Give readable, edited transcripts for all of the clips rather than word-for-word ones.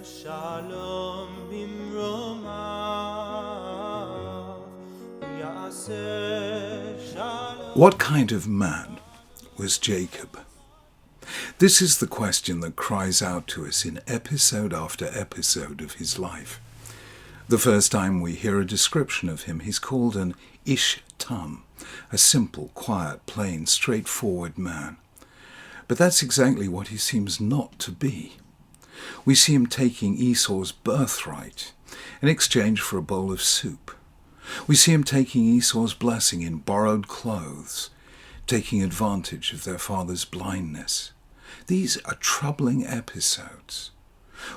שלום במרומיו, ויעשה שלום. What kind of man was Jacob? This is the question that cries out to us in episode after episode of his life. The first time we hear a description of him, he's called an ish tam, a simple, quiet, plain, straightforward man. But that's exactly what he seems not to be. We see him taking Esau's birthright in exchange for a bowl of soup. We see him taking Esau's blessing in borrowed clothes, taking advantage of their father's blindness. These are troubling episodes.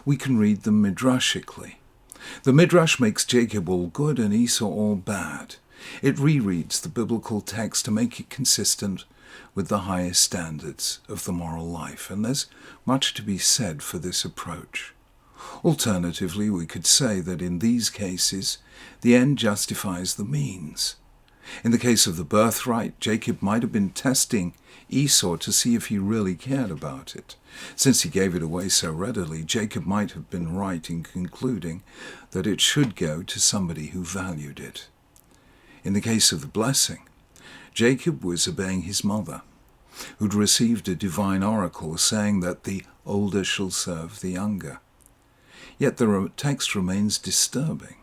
We can read them midrashically. The midrash makes Jacob all good and Esau all bad. It rereads the biblical text to make it consistent with the highest standards of the moral life, and there's much to be said for this approach. Alternatively, we could say that in these cases, the end justifies the means. In the case of the birthright, Jacob might have been testing Esau to see if he really cared about it. Since he gave it away so readily, Jacob might have been right in concluding that it should go to somebody who valued it. In the case of the blessing, Jacob was obeying his mother, who'd received a divine oracle saying that the older shall serve the younger. Yet the text remains disturbing.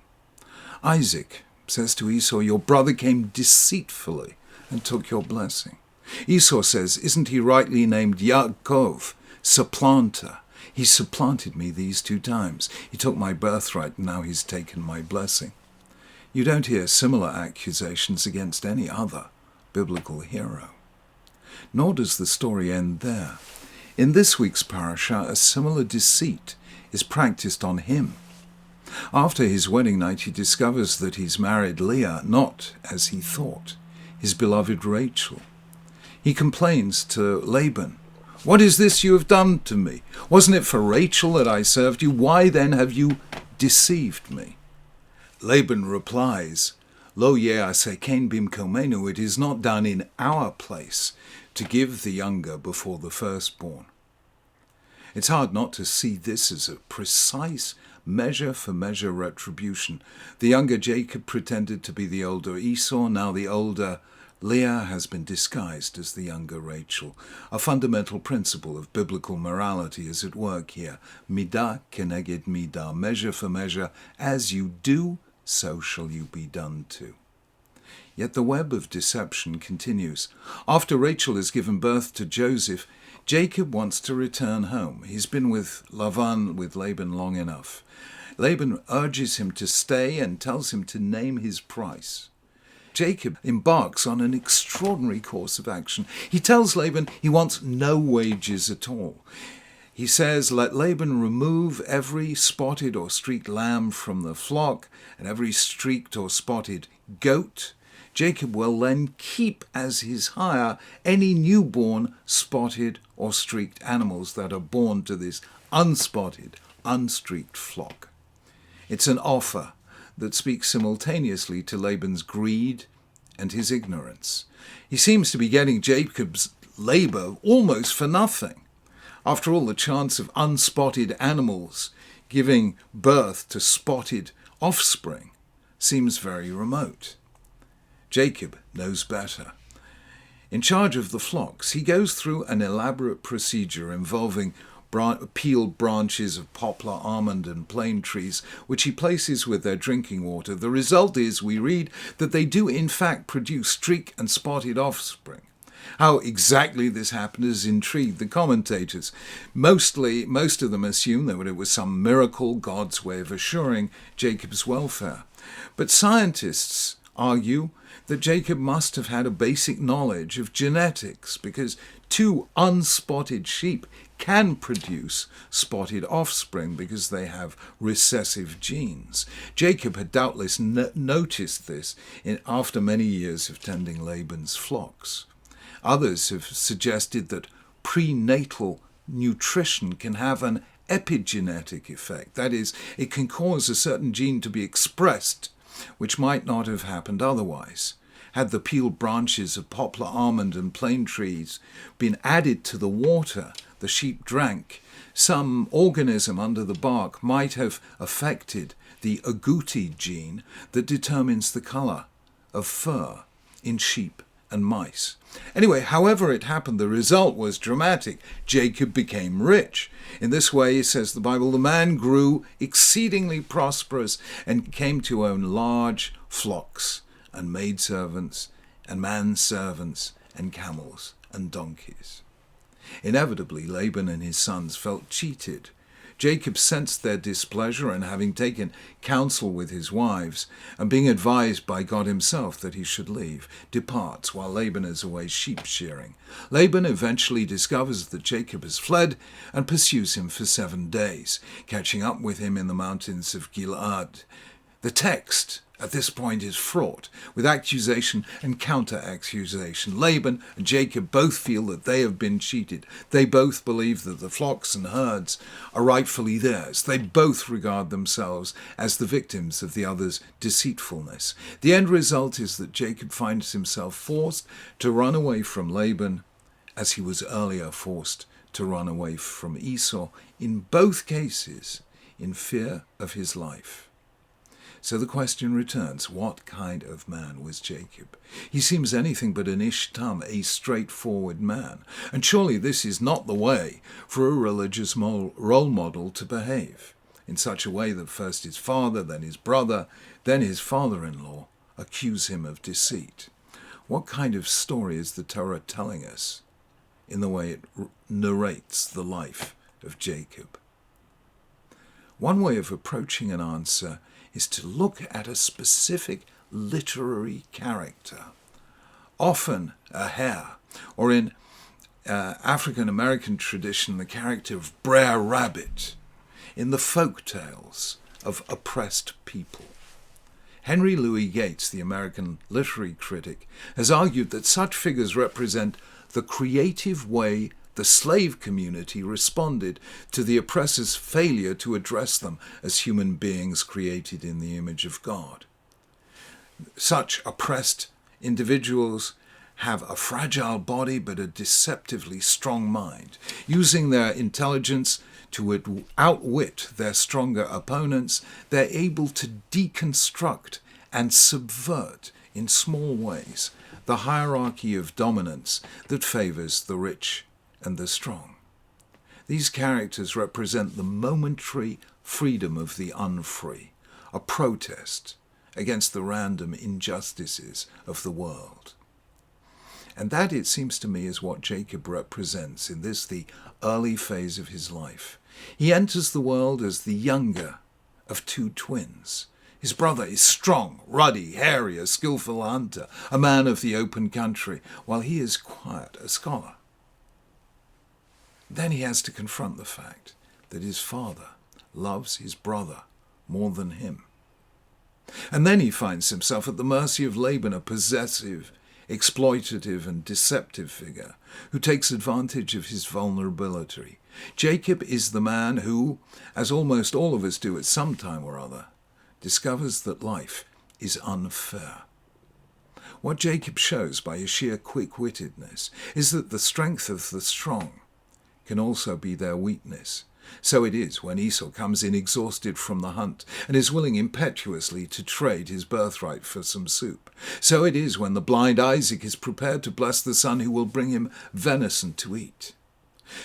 Isaac says to Esau, "Your brother came deceitfully and took your blessing." Esau says, "Isn't he rightly named Yaakov, supplanter? He supplanted me these 2 times. He took my birthright and now he's taken my blessing." You don't hear similar accusations against any other biblical hero. Nor does the story end there. In this week's parasha, a similar deceit is practiced on him. After his wedding night, he discovers that he's married Leah, not, as he thought, his beloved Rachel. He complains to Laban, "What is this you have done to me? Wasn't it for Rachel that I served you? Why then have you deceived me?" Laban replies, "Lo ye'aseken bimkomenu, it is not done in our place to give the younger before the firstborn." It's hard not to see this as a precise measure-for-measure retribution. The younger Jacob pretended to be the older Esau, now the older Leah has been disguised as the younger Rachel. A fundamental principle of biblical morality is at work here. Midah keneged midah, measure for measure, as you do, so shall you be done to. Yet the web of deception continues. After Rachel has given birth to Joseph, Jacob wants to return home. He's been with Laban long enough. Laban urges him to stay and tells him to name his price. Jacob embarks on an extraordinary course of action. He tells Laban he wants no wages at all. He says, "Let Laban remove every spotted or streaked lamb from the flock and every streaked or spotted goat. Jacob will then keep as his hire any newborn spotted or streaked animals that are born to this unspotted, unstreaked flock." It's an offer that speaks simultaneously to Laban's greed and his ignorance. He seems to be getting Jacob's labor almost for nothing. After all, the chance of unspotted animals giving birth to spotted offspring seems very remote. Jacob knows better. In charge of the flocks, he goes through an elaborate procedure involving peeled branches of poplar, almond, and plane trees, which he places with their drinking water. The result is, we read, that they do in fact produce streaked and spotted offspring. How exactly this happened has intrigued the commentators. Most of them assume that it was some miracle, God's way of assuring Jacob's welfare. But scientists argue that Jacob must have had a basic knowledge of genetics, because 2 unspotted sheep can produce spotted offspring because they have recessive genes. Jacob had doubtless noticed this after many years of tending Laban's flocks. Others have suggested that prenatal nutrition can have an epigenetic effect. That is, it can cause a certain gene to be expressed, which might not have happened otherwise. Had the peeled branches of poplar, almond, and plane trees been added to the water the sheep drank, some organism under the bark might have affected the agouti gene that determines the colour of fur in sheep and mice. Anyway, however it happened, the result was dramatic. Jacob became rich. In this way, says the Bible, the man grew exceedingly prosperous and came to own large flocks and maidservants and manservants and camels and donkeys. Inevitably, Laban and his sons felt cheated. Jacob sensed their displeasure, and having taken counsel with his wives, and being advised by God himself that he should leave, departs while Laban is away sheep shearing. Laban eventually discovers that Jacob has fled and pursues him for 7 days, catching up with him in the mountains of Gilead. The text at this point is fraught with accusation and counter-accusation. Laban and Jacob both feel that they have been cheated. They both believe that the flocks and herds are rightfully theirs. They both regard themselves as the victims of the other's deceitfulness. The end result is that Jacob finds himself forced to run away from Laban, as he was earlier forced to run away from Esau, in both cases in fear of his life. So the question returns, what kind of man was Jacob? He seems anything but an Ishtam, a straightforward man. And surely this is not the way for a religious role model to behave, in such a way that first his father, then his brother, then his father-in-law accuse him of deceit. What kind of story is the Torah telling us in the way it narrates the life of Jacob? One way of approaching an answer is to look at a specific literary character, often a hare, or in African-American tradition, the character of Brer Rabbit, in the folk tales of oppressed people. Henry Louis Gates, the American literary critic, has argued that such figures represent the creative way the slave community responded to the oppressor's failure to address them as human beings created in the image of God. Such oppressed individuals have a fragile body but a deceptively strong mind. Using their intelligence to outwit their stronger opponents, they're able to deconstruct and subvert in small ways the hierarchy of dominance that favors the rich and the strong. These characters represent the momentary freedom of the unfree, a protest against the random injustices of the world. And that, it seems to me, is what Jacob represents in this, the early phase of his life. He enters the world as the younger of 2 twins. His brother is strong, ruddy, hairy, a skillful hunter, a man of the open country, while he is quiet, a scholar. Then he has to confront the fact that his father loves his brother more than him. And then he finds himself at the mercy of Laban, a possessive, exploitative and deceptive figure who takes advantage of his vulnerability. Jacob is the man who, as almost all of us do at some time or other, discovers that life is unfair. What Jacob shows by his sheer quick-wittedness is that the strength of the strong can also be their weakness. So it is when Esau comes in exhausted from the hunt and is willing impetuously to trade his birthright for some soup. So it is when the blind Isaac is prepared to bless the son who will bring him venison to eat.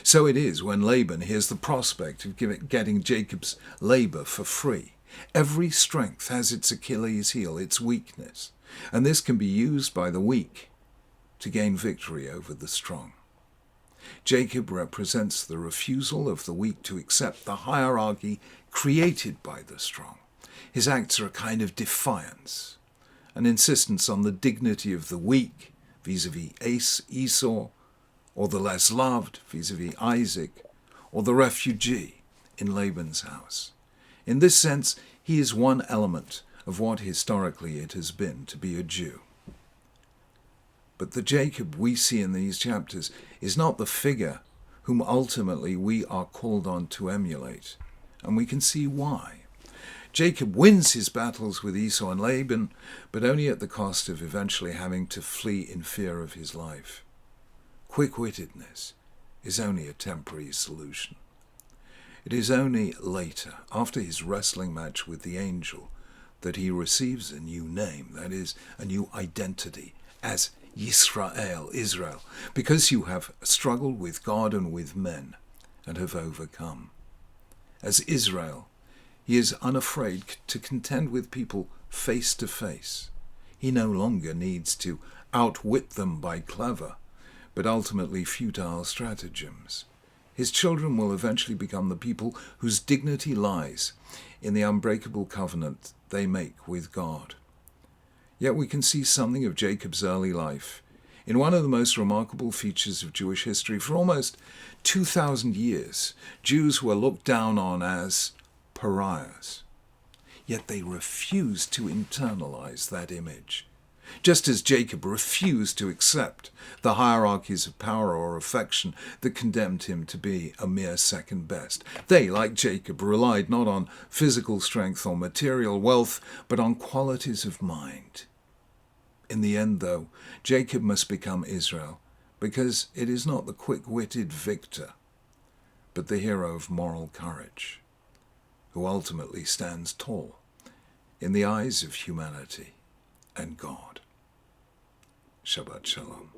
So it is when Laban hears the prospect of getting Jacob's labor for free. Every strength has its Achilles heel, its weakness, and this can be used by the weak to gain victory over the strong. Jacob represents the refusal of the weak to accept the hierarchy created by the strong. His acts are a kind of defiance, an insistence on the dignity of the weak vis-a-vis Esau, or the less loved vis-a-vis Isaac, or the refugee in Laban's house. In this sense, he is one element of what historically it has been to be a Jew. But the Jacob we see in these chapters is not the figure whom ultimately we are called on to emulate, and we can see why. Jacob wins his battles with Esau and Laban, but only at the cost of eventually having to flee in fear of his life. Quick-wittedness is only a temporary solution. It is only later, after his wrestling match with the angel, that he receives a new name, that is, a new identity, as Yisrael, Israel, because you have struggled with God and with men, and have overcome. As Israel, he is unafraid to contend with people face to face. He no longer needs to outwit them by clever, but ultimately futile stratagems. His children will eventually become the people whose dignity lies in the unbreakable covenant they make with God. Yet we can see something of Jacob's early life in one of the most remarkable features of Jewish history. For almost 2,000 years, Jews were looked down on as pariahs. Yet they refused to internalize that image. Just as Jacob refused to accept the hierarchies of power or affection that condemned him to be a mere second best. They, like Jacob, relied not on physical strength or material wealth, but on qualities of mind. In the end, though, Jacob must become Israel, because it is not the quick-witted victor, but the hero of moral courage, who ultimately stands tall in the eyes of humanity and God. Shabbat Shalom.